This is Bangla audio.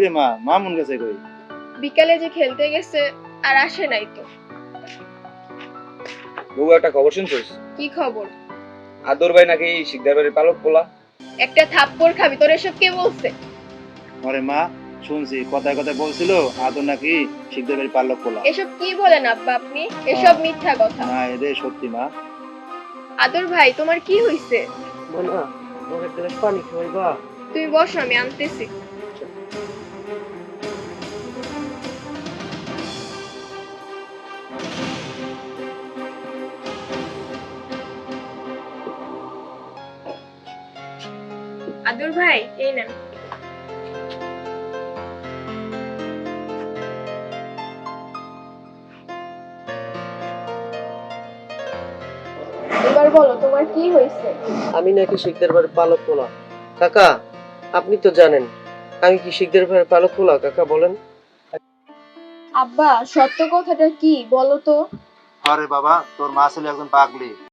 কিরে মা, মামুন গেছে কই? বিকালে যে খেলতে গেছে আর আসে নাই তো। বউ একটা খবর শুনছিস? কি খবর? আদর ভাই নাকি শিকদার বাড়ির পালক পোলা। একটা থাপ্পড় খাবি, তোর এসব কে বলছে? আরে মা, শুনছি কথায় কথায় বলছিল আদর নাকি শিকদার বাড়ি পালক পোলা। এসব কি বলেন আব্বা আপনি? এসব মিথ্যা কথা। না এরে সত্যি মা। আদর ভাই, তোমার কি হইছে? মানা আমার এক গ্লাস পানি খাওয়াইবা? তুমি বসো, আমি আনতেছি। আদর ভাই, এই নেন। এবার বলো তোমার কি হয়েছে? আমি নাকি শিকদার বাড়ির পালক পোলা। কাকা, আপনি তো জানেন আমি কি শিকদার বাড়ির পালক পোলা? কাকা বলেন। আব্বা, সত্য কথাটা কি বলো তো? আরে বাবা, তোর মা ছিল একজন পাগলি।